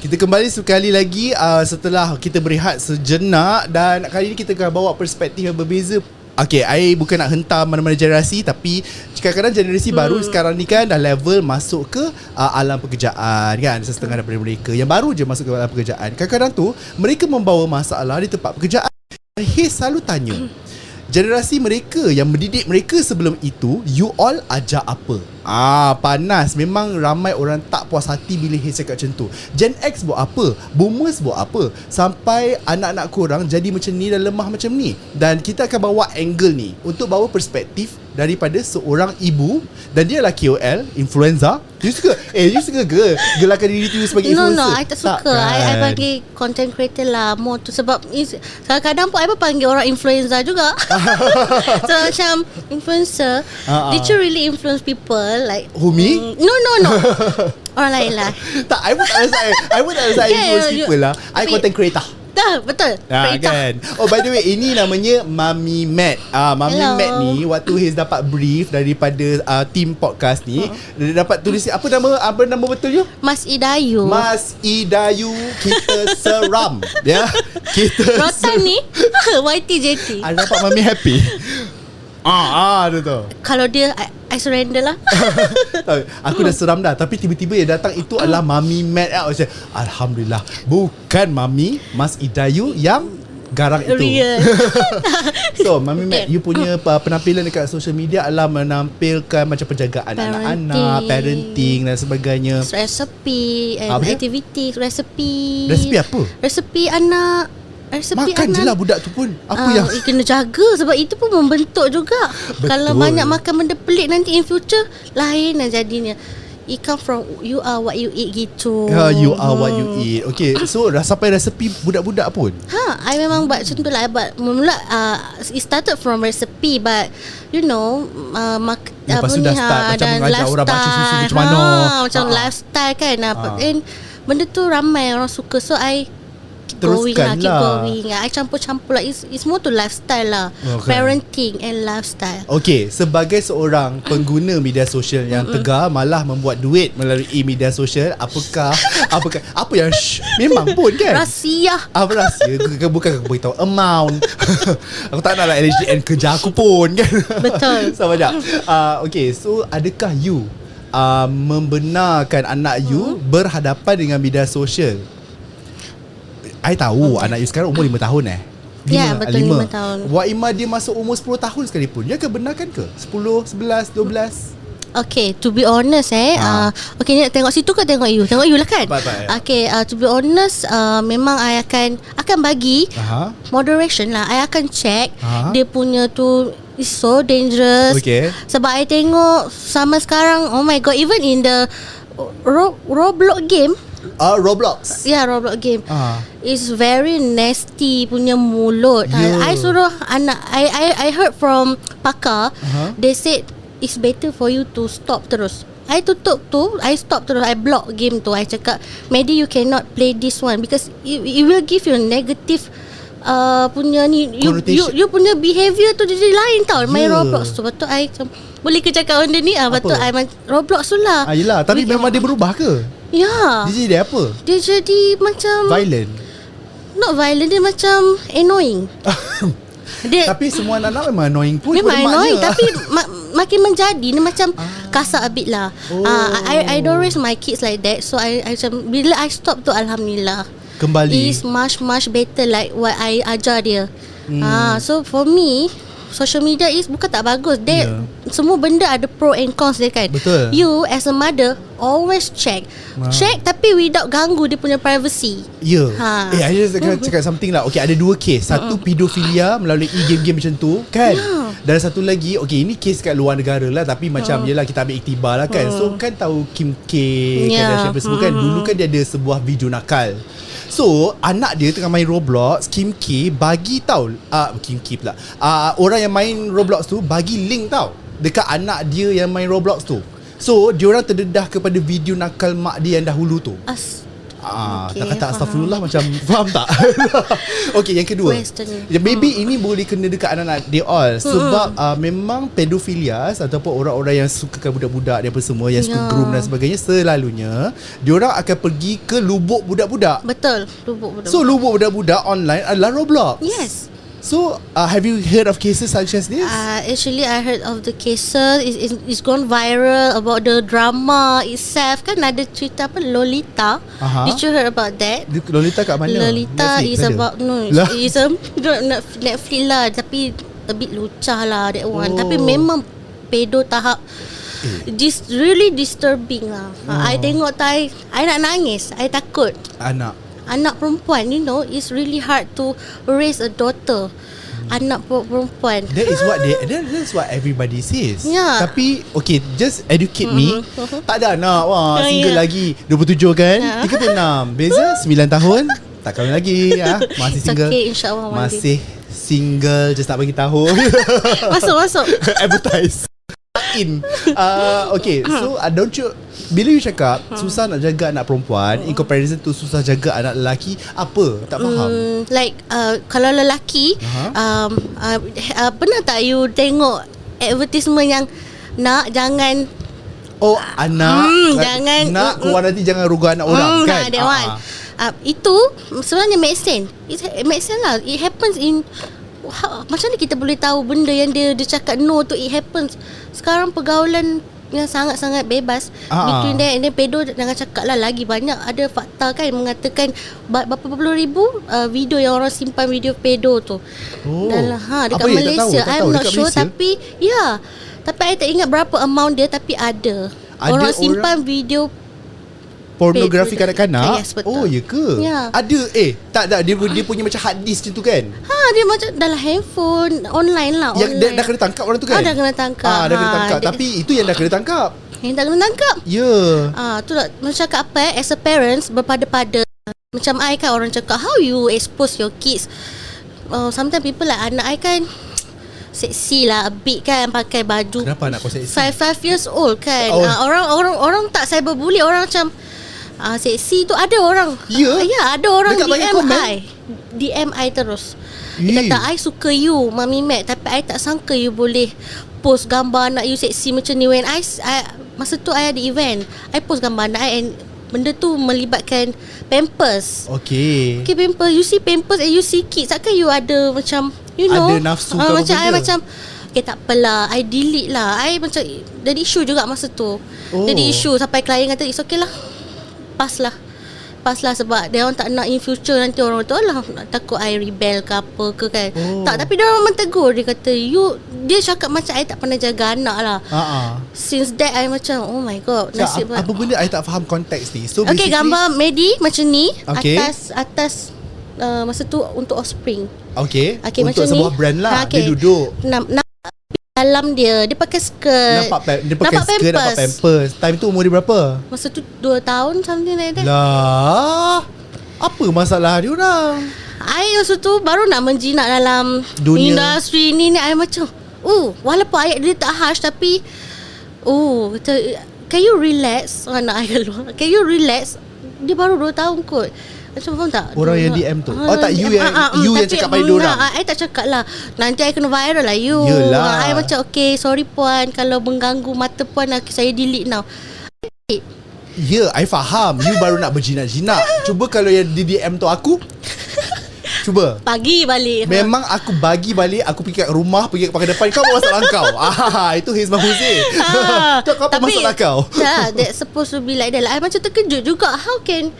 Kita kembali sekali lagi setelah kita berehat sejenak. Dan kali ini kita akan bawa perspektif yang berbeza. Okay, I bukan nak hentam mana-mana generasi, tapi kadang-kadang generasi baru sekarang ni kan dah level masuk ke alam pekerjaan kan. Setengah daripada mereka yang baru je masuk ke alam pekerjaan, kadang-kadang tu mereka membawa masalah di tempat pekerjaan. Haze selalu tanya, generasi mereka yang mendidik mereka sebelum itu, you all ajar apa? Panas. Memang ramai orang tak puas hati bila Haze cakap macam tu. Gen X buat apa? Boomers buat apa? Sampai anak-anak korang jadi macam ni dan lemah macam ni. Dan kita akan bawa angle ni untuk bawa perspektif daripada seorang ibu. Dan dia adalah KOL, influencer. You suka ke gelarkan diri tu sebagai influencer? No, I tak suka. I panggil content creator lah. More tu sebab kadang-kadang pun I pun panggil orang influencer juga. So macam influencer, did you really influence people? Like Who, me? No. Orang lain lah. Tak, I pun tak rasa influence people lah. I content creator. Dah, betul. Kan. Oh, by the way, ini namanya Mami Matt. Mami Hello. Matt ni, waktu Haze dapat brief daripada team podcast ni, dia dapat tulis apa nama betul you? Mas Idayu. Mas Idayu. Kita seram. Ya. Kita Rotan ni YTJT. Ada dapat Mami happy. Dia tu. Kalau dia I surrender lah. Aku dah seram dah. Tapi tiba-tiba yang datang itu adalah Mami Matt. Macam, Alhamdulillah, bukan Mami Mas Idayu yang garang itu. Real. So Mami Matt, you punya penampilan dekat social media adalah menampilkan macam penjagaan anak-anak, parenting dan sebagainya. Resepi and activity. Resepi apa? Resepi anak. Makan je lah budak tu pun. Apa yang kena jaga. Sebab itu pun membentuk juga. Betul. Kalau banyak makan benda pelik, nanti in future lain lah jadinya. It come from you are what you eat gitu. You are what you eat. Okay, so sampai resepi budak-budak pun. I memang buat macam tu lah. Mula it started from recipe, but you know lepas tu dah start macam mengajar orang baca susu macam mana. Macam lifestyle kan. And benda tu ramai orang suka. So I teruskan keep going. I campur-campur lah. It's more to lifestyle lah. Parenting and lifestyle. Okay, sebagai seorang pengguna media sosial yang tegar, malah membuat duit melalui media sosial, apakah apa yang memang pun kan rahsia. Apa rahsia? Bukan aku beritahu amount. Aku tak nak lah LHDN kerja aku pun kan. Betul. Sama je. Okay, so adakah you membenarkan anak you berhadapan dengan media sosial? I tahu anak you sekarang umur 5 tahun Ya, betul 5 tahun. Wak Ima dia masuk umur 10 tahun sekalipun, dia akan benarkan ke? 10, 11, 12? Okay, to be honest okay, ni tengok situ ke tengok you? Tengok you lah kan. Okay, to be honest, memang I akan bagi moderation lah. I akan check dia punya tu is so dangerous. Okay. Sebab I tengok sama sekarang, oh my god, even in the Roblox game. Roblox. Ya, Roblox game. It's very nasty punya mulut. I suruh anak, I heard from pakar, they said it's better for you to stop terus. I tutup tu, I stop terus, I block game tu. I cakap, maybe you cannot play this one because it will give you negative punya ni, you punya behaviour tu jadi lain tau. Main Roblox tu. Betul, I macam, boleh ke cakap benda ni? Betul, I main Roblox tu lah. Yelah, tapi memang dia berubah ke? Ya. Dia jadi apa? Dia jadi macam violent. Not violent, dia macam annoying. Tapi semua anak-anak memang annoying pun. Memang annoying, tapi makin menjadi dia macam kasar a bit lah. I don't raise my kids like that. So I macam, bila I stop tu, alhamdulillah, kembali is much better like what I ajar dia. So for me, social media is bukan tak bagus. Semua benda ada pro and cons dia kan. Betul. You as a mother always check tapi without ganggu dia punya privacy. I just cakap something lah. Okay, ada 2 case. Satu pedofilia melalui game-game macam tu kan. Dan satu lagi, okay, ini case kat luar negara lah, tapi macam yelah, kita ambil iktibar lah kan. So kan tahu Kim K Kardashian semua kan. Dulu kan dia ada sebuah video nakal. So anak dia tengah main Roblox, Kim K bagi tahu Kim K pula, orang yang main Roblox tu bagi link tau dekat anak dia yang main Roblox tu. So diorang terdedah kepada video nakal mak dia yang dahulu tu. Okay, tak kata faham. astagfirullah macam faham tak? Okay, yang kedua. Maybe ini boleh kena dekat anak-anak they all sebab memang pedofilia ataupun orang-orang yang sukakan budak-budak dan apa semua yang suka groom dan sebagainya, selalunya diorang akan pergi ke lubuk budak-budak. Betul, lubuk budak. So lubuk budak-budak online adalah Roblox. Yes. So have you heard of cases such as this? Actually, I heard of the cases. It's gone viral about the drama itself. Kan ada cerita apa Lolita. Did you heard about that? Lolita kat mana? Lolita Netflix is ada? about it's a Netflix lah, tapi a bit lucah lah that one. Tapi memang pedo tahap this really disturbing lah. I tengok I nak nangis. I takut. Anak perempuan, it's really hard to raise a daughter. Anak perempuan. That's what everybody says. Yeah. Tapi okay, just educate me. Tak ada anak. Wah, single lagi. 27 kan? 36. Beza 9 tahun. Tak kahwin lagi ya. Masih single. Okay, insyaAllah masih single. Just nak bagi tahu. Masuk. Advertise. Okay, so don't you, bila you cakap susah nak jaga anak perempuan in comparison to susah jaga anak lelaki, apa? Tak faham. Kalau lelaki pernah tak you tengok advertisement yang jangan jangan nak keluar nanti jangan rugu anak orang kan? That one. Itu sebenarnya make sense. It makes sense lah. It happens in macam mana kita boleh tahu benda yang dia cakap no tu it happens. Sekarang pergaulan yang sangat-sangat bebas between them and then pedo, jangan cakap lah, lagi banyak ada fakta kan mengatakan berapa puluh ribu video yang orang simpan video pedo tu dalam dekat Malaysia. I'm not sure Malaysia? Tapi tapi I tak ingat berapa amount dia, tapi ada orang simpan video pornografi kanak-kanak. Yes, betul. Oh, ya ke? Ya. Ada tak dia punya macam hard disk macam tu kan? Dia macam dalam handphone online lah. Yang dah kena tangkap orang tu kan? Dah kena tangkap. Dah kena tangkap. Tapi itu yang dah kena tangkap. Yang dah kena tangkap. Ya. Tu lah macam cakap apa as a parents berpada-pada. Macam I kan, orang cakap how you expose your kids. Sometimes people like anak I kan seksi lah a bit kan, pakai baju. Kenapa anak kau seksi? 5 years old kan. Orang tak cyberbully, orang macam seksi tu ada orang. Ada orang DM I terus. Dia kata I suka you Mami Mac, tapi I tak sangka you boleh post gambar anak you seksi macam ni. When I masa tu I ada event, I post gambar anak I and benda tu melibatkan Pampers. Okay, Pampers. You see Pampers and you see kids, takkan you ada macam ada nafsu ke macam benda? I macam okay, tak apalah, I delete lah. I macam jadi isu juga masa tu. Jadi isu sampai klien kata it's okay lah, Pas lah sebab dia orang tak nak in future nanti orang tu lah takut I rebel ke apa ke kan. Tak, tapi dia orang mentegur. Dia kata dia cakap macam I tak pernah jaga anak lah. Since that I macam oh my god, nasib apa benda I tak faham konteks ni. So okay, gambar Medi macam ni, okay. atas masa tu untuk Offspring. Okay macam untuk sebuah ni. brand lah. Dia duduk dalam dia pakai skirt. Dia pakai skirt, nampak Pampers. Time tu umur dia berapa? Masa tu 2 tahun something like that. Lah, apa masalah dia orang? I masa tu baru nak menjinak dalam dunia industri ni I macam walaupun ayat dia tak harsh, tapi kata, can you relax? Anak I keluar, can you relax? Dia baru 2 tahun kot. Macam faham tak? Orang yang DM tu tak you yang cakap pada dia orang. I tak cakap lah, nanti I kena viral lah you. I macam okay, sorry puan, kalau mengganggu mata puan saya delete now. I faham. You baru nak berjinak-jinak. Cuba kalau yang di DM tu aku, cuba bagi balik. Memang aku bagi balik. Aku pergi kat rumah, pergi kat pakai depan. Kau buat masalah kau. Itu Hizmah Huzair. Tu apa masalah kau? That's supposed to be like that lah. I macam terkejut juga. How can,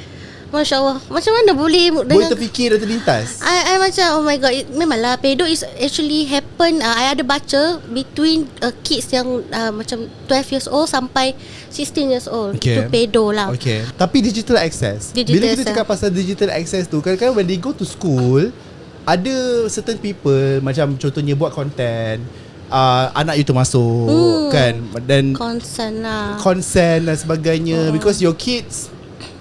Masya Allah, macam mana boleh terfikir dan terlintas. I macam oh my god, memanglah pedo is actually happen. I ada baca between kids yang macam 12 years old sampai 16 years old. Itu pedo lah. Tapi digital access, bila kita cakap pasal digital access tu, kadang-kadang when they go to school, ada certain people macam contohnya buat content, anak you tu masuk kan, dan consent dan sebagainya. Because your kids,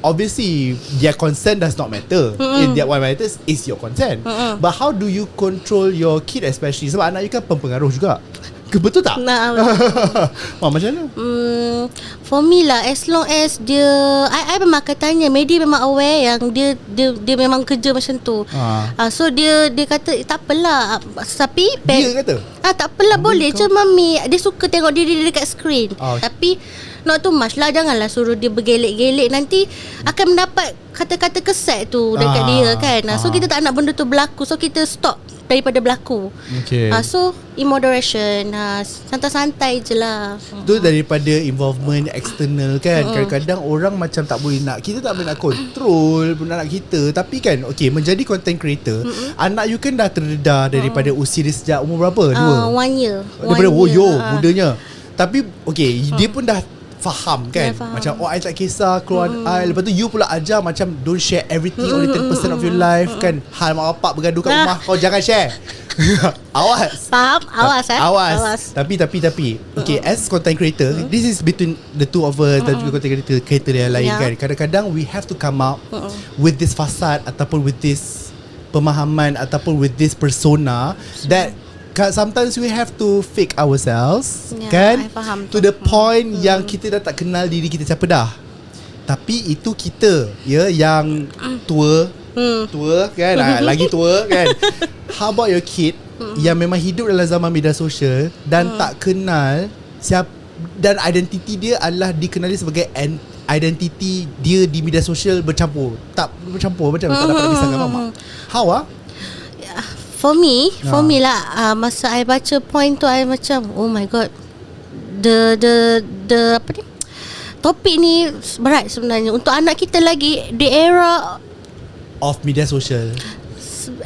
obviously their consent does not matter. That what matters is your consent. But how do you control your kid, especially sebab anak you kan pempengaruh juga Betul tak? Nah, Macam mana? for me lah, as long as dia, I memang akan tanya. Medi memang aware yang dia memang kerja macam tu. So dia kata tak apalah. Tapi Dia kata? tak apalah, boleh je mami. Dia suka tengok diri dia dekat skrin. Tapi not too much lah. Janganlah suruh dia bergelek-gelek. Nanti akan mendapat kata-kata keset tu dekat dia kan. So kita tak nak benda tu berlaku. So kita stop daripada berlaku. Okay. So in moderation, santai-santai je lah. Tu daripada involvement eksternal kan. Kadang-kadang orang macam tak boleh nak, kita tak boleh nak control anak kita. Tapi kan, okay, menjadi content creator, anak you kan dah terdedah daripada usia dia sejak umur berapa? 1 year. Daripada mudanya. Tapi okay, dia pun dah faham kan, macam I tak kisah keluar I. Lepas tu you pula ajar macam don't share everything, only 10% of your life kan. Hal mak bapak bergaduh kat rumah, kau jangan share. Awas. Faham? Awas. Tapi okay, as content creator, this is between the two of us dan juga content creator yang lain kan. Kadang-kadang we have to come out with this fasad ataupun with this pemahaman ataupun with this persona that sometimes we have to fake ourselves, kan? I faham to the point yang kita dah tak kenal diri kita siapa dah. Tapi itu kita, yang tua kan, lagi tua kan. How about your kid yang memang hidup dalam zaman media sosial dan tak kenal siapa, dan identiti dia adalah dikenali sebagai identiti dia di media sosial bercampur macam tak dapat pisahkan. Faham? How For me lah, masa I baca point tu, I macam oh my god, the apa ni, topik ni berat sebenarnya untuk anak kita lagi. The era of media social,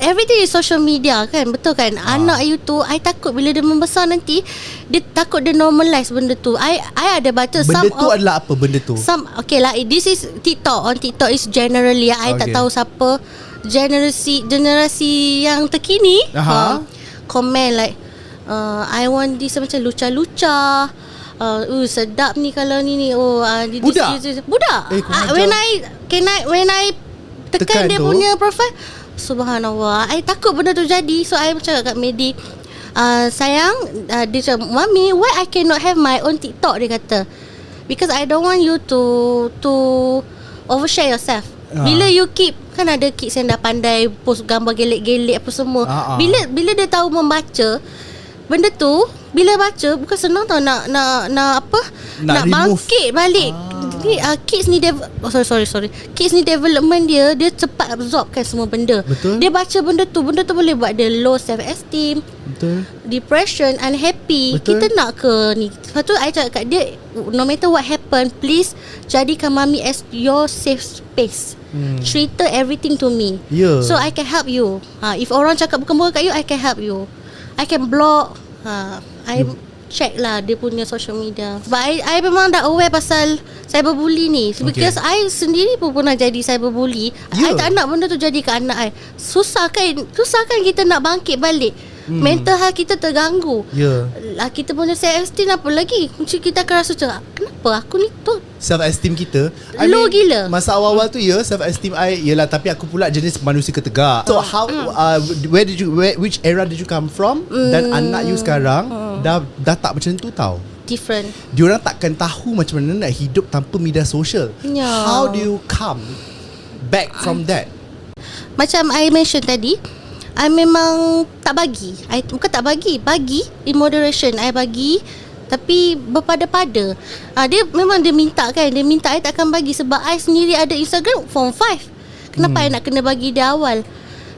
everything is social media kan. Betul kan? Anak you tu, I takut bila dia membesar nanti, dia takut dia normalize benda tu. I ada baca benda tu adalah apa benda tu? Okay lah, this is TikTok. On TikTok is generally, I tak tahu siapa generasi yang terkini komen like I want this, macam luca-luca, sedap ni kalau ni budak. When I tekan dia punya profile, subhanallah, I takut benda tu jadi. So I cakap kat Medi, sayang, dia cakap, mami, why I cannot have my own TikTok, dia kata, because I don't want you to overshare yourself. Bila you keep, kan ada kids yang dah pandai post gambar gelek-gelek apa semua. Bila dia tahu membaca benda tu, bila baca bukan senang tau nak apa, nak bangkit balik. Ni kids ni sorry. Kids ni development dia cepat absorb kan semua benda. Betul. Dia baca benda tu boleh buat dia low self esteem. Betul. Depression, unhappy. Betul. Kita nak ke ni. Lepas tu I cakap kat dia, no matter what happen, please jadikan mami as your safe space. Treat everything to me, so I can help you. If orang cakap bukan-bukan kat you, I can help you. I can block. I check lah dia punya social media. But I memang dah aware pasal cyberbully ni, because I sendiri pun pernah jadi cyberbully. I tak nak benda tu jadi kat anak I. Susah kan kita nak bangkit balik. Mental health kita terganggu. Kita punya self esteem apa lagi, macam kita akan rasa macam, kenapa aku ni tu self esteem kita low gila. Masa awal-awal tu self esteem I yelah, tapi aku pula jenis manusia ketegak. So how which era did you come from? Dan anak you sekarang dah tak macam tu tau. Different. Diorang takkan tahu macam mana nak hidup tanpa media sosial. How do you come back from that? Macam I mention tadi, I memang tak bagi. Bukan tak bagi in moderation. I bagi, tapi berpada-pada. Dia memang dia minta kan. Dia minta I takkan bagi, sebab I sendiri ada Instagram form 5. Kenapa I nak kena bagi dia awal?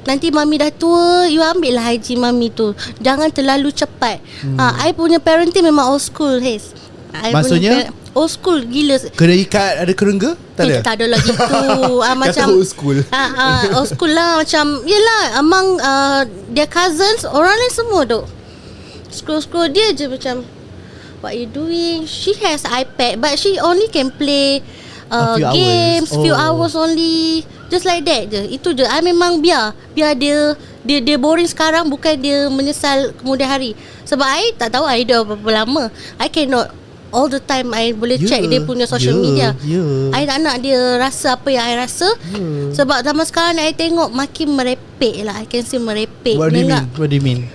Nanti mami dah tua, you ambil lah IG mami tu. Jangan terlalu cepat. I punya parenting memang old school, Haze. Maksudnya? Old school gila. Kena ikat ada kerengga? Tak ada? Tak ada lah gitu. Macam old school. Old school lah. Macam yelah, among their cousins, orang lain semua duk scroll dia je macam, what you doing? She has iPad, but she only can play games few hours only. Just like that je. Itu je. I memang biar dia boring sekarang, bukan dia menyesal kemudian hari. Sebab I tak tahu I dah berapa lama. I cannot all the time I boleh check dia punya social media. I tak nak dia rasa apa yang I rasa. Sebab zaman sekarang I tengok makin merepek lah. I can see merepek. What do you mean?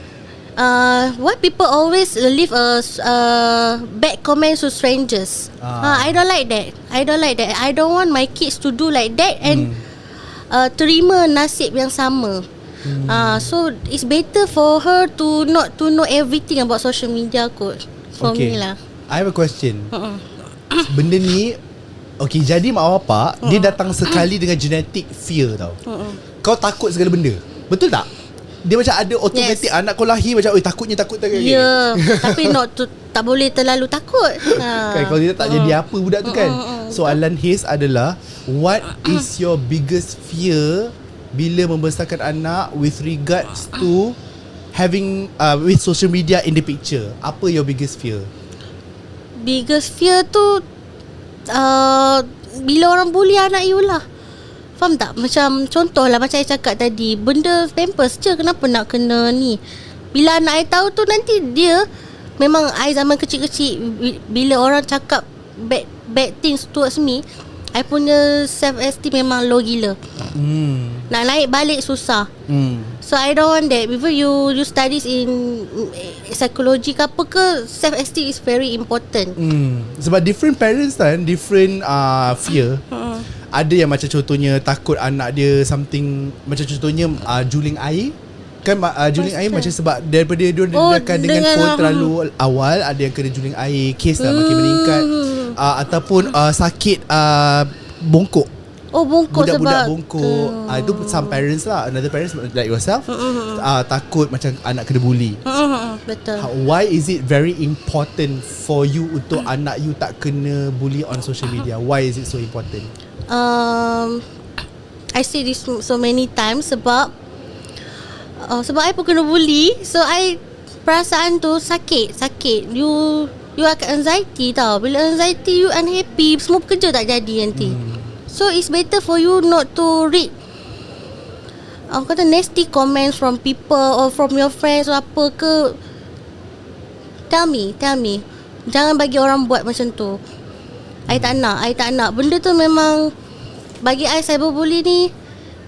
why people always leave bad comments to strangers. I don't like that. I don't want my kids to do like that and terima nasib yang sama. So it's better for her to not to know everything about social media kot. For me lah. I have a question. Benda ni jadi mak bapak dia datang sekali dengan genetic fear tau. Kau takut segala benda. Betul tak? Dia macam ada automatic anak kau lahir macam takut Ya, tapi tak boleh terlalu takut. Kan kalau dia tak jadi apa budak tu kan. Soalan Haze adalah, what is your biggest fear bila membesarkan anak with regards to having with social media in the picture? Apa your biggest fear? Biggest fear tu bila orang bully anak you lah. Faham tak? Macam contohlah macam saya cakap tadi, benda pampers je kenapa nak kena ni. Bila anak I tahu tu nanti dia memang I zaman kecil-kecil bila orang cakap bad things towards me, I punya self esteem memang low gila. Nak naik balik susah. So I don't want that. Before you studies in psychology ke apa ke, self esteem is very important. Sebab different parents kan, different fear. Ada yang macam contohnya takut anak dia something, macam contohnya juling air. Kan juling air macam sebab daripada dia akan dengan phone terlalu awal, ada yang kena juling air, kes lah makin meningkat. Ataupun sakit bongkok. Bongkok budak-budak sebab bongkok. Itu some parents lah. Another parents like yourself takut macam anak kena bully. Betul. Why is it very important for you untuk anak you tak kena bully on social media? Why is it so important? I say this so many times sebab I pun kena bully. So I perasaan tu sakit. You akan anxiety tau. Bila anxiety you unhappy, semua kerja tak jadi nanti. So it's better for you not to read kata nasty comments from people or from your friends or apa ke. Tell me jangan bagi orang buat macam tu. I tak nak. Benda tu memang bagi I, cyberbully ni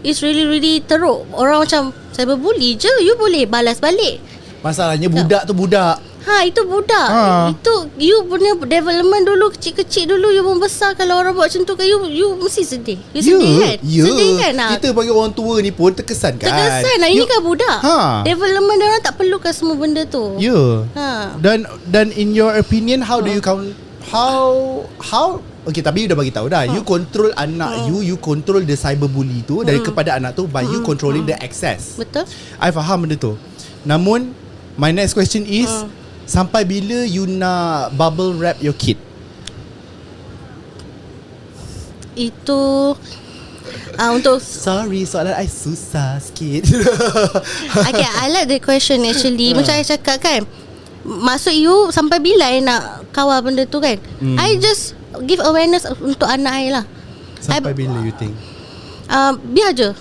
is really teruk. Orang macam cyberbully je, you boleh balas balik. Masalahnya budak tu budak. Itu budak. Itu you punya development dulu, kecil-kecil dulu you membesar. Kalau orang buat macam tu kan, you mesti sedih. You sedih kan? Sedih kan? Kita bagi orang tua ni pun terkesan kan. Ini kan budak. Development dia orang tak perlukan semua benda tu. Dan in your opinion, how do you count, how okay, tapi you dah bagi tahu dah. You control anak you control the cyberbully tu dari kepada anak tu by you controlling the access. Betul. I faham benda tu. Namun my next question is, sampai bila you nak bubble wrap your kid? Itu untuk sorry, soalan I susah sikit. Okay, I like the question actually. Macam I cakap kan, maksud you sampai bila I nak kawal benda tu kan? I just give awareness untuk anak I lah. Sampai bila you think? Biar je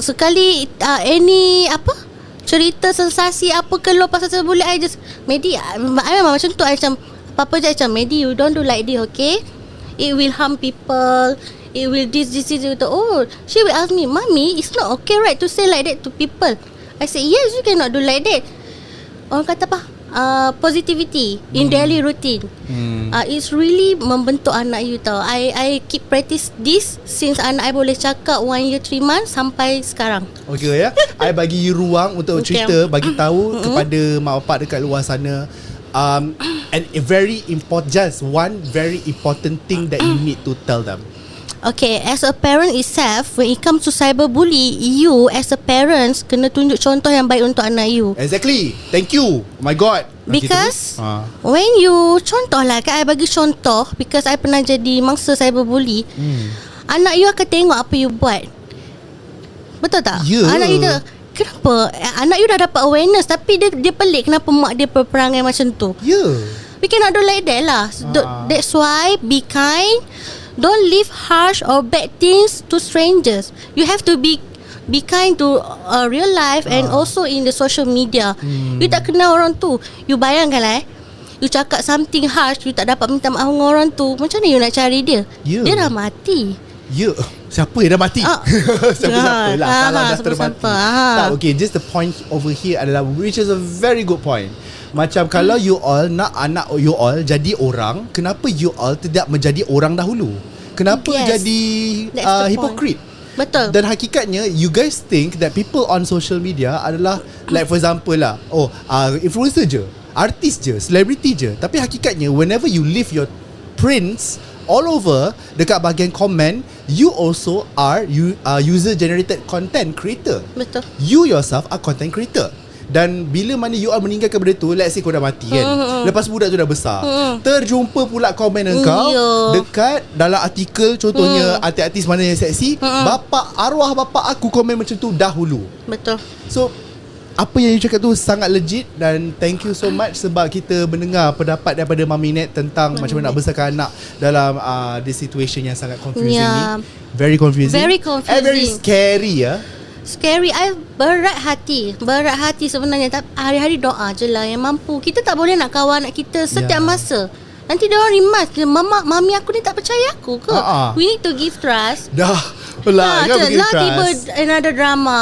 sekali any cerita sensasi apa keluar pasal cyberbully, I just Medi, I memang macam tu. I macam apa-apa je macam, Medi, you don't do like this, okay? It will harm people. It will this. Oh, she will ask me, Mommy, it's not okay right to say like that to people. I say, yes, you cannot do like that. Orang kata apa? Positivity in daily routine. It's really membentuk anak you tau. I keep practice this since anak I boleh cakap 1 year 3 months sampai sekarang. Okay ya. I bagi you ruang untuk cerita, bagi tahu kepada mak bapak dekat luar sana. And a very important, just one very important thing that you need to tell them. Okay, as a parent itself, when it comes to cyberbully, you as a parents kena tunjuk contoh yang baik untuk anak you. Exactly. Thank you. Oh my God. Because when you contoh lah, kan I bagi contoh, because I pernah jadi mangsa cyberbully. Anak you akan tengok apa you buat. Betul tak? Anak you dah, kenapa? Anak you dah dapat awareness, tapi dia pelik kenapa mak dia berperangai macam tu. We cannot do like that lah. That's why be kind. Don't leave harsh or bad things to strangers. You have to be kind to real life and also in the social media. You tak kenal orang tu. You bayangkan lah you cakap something harsh, you tak dapat minta maaf dengan orang tu, macam mana you nak cari dia? Dia dah mati. Ya, siapa yang dah mati? Siapa-siapa lah kalau dah terbati. Tak, okay, just the point over here adalah, which is a very good point. Macam kalau you all nak anak you all jadi orang, kenapa you all tidak menjadi orang dahulu? Kenapa jadi hypocrite? Betul. Dan hakikatnya you guys think that people on social media adalah like for example lah, influencer je, artis je, celebrity je. Tapi hakikatnya whenever you leave your prints all over dekat bahagian komen, you also are user generated content creator. Betul. You yourself are content creator. Dan bila mana you all meninggalkan benda tu, let's say kau dah mati kan, lepas budak tu dah besar, terjumpa pula komen engkau dekat dalam artikel, contohnya artis-artis mana yang seksi, arwah bapa aku komen macam tu dahulu. Betul. So apa yang you cakap tu sangat legit. Dan thank you so much sebab kita mendengar pendapat daripada Mami Nat tentang macam mana nak besarkan anak dalam this situation yang sangat confusing ni. Very confusing. Very confusing. And very scary ya. Scary. I berat hati sebenarnya. Tapi hari-hari doa je lah yang mampu. Kita tak boleh nak kawal anak kita setiap masa. Nanti dia orang rimas, mami aku ni tak percaya aku ke? We need to give trust. Dah lah tiba another drama.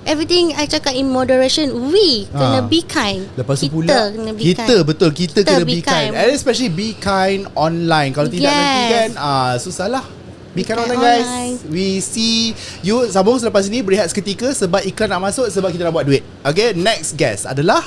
Everything I cakap in moderation. We kena be kind. Lepas tu pula kita kena be kind. And especially be kind online. Kalau tidak nanti kan susah lah. Be kind online guys. We see you. Sambung selepas ini, berehat seketika sebab iklan nak masuk, sebab kita nak buat duit. Okay, next guest adalah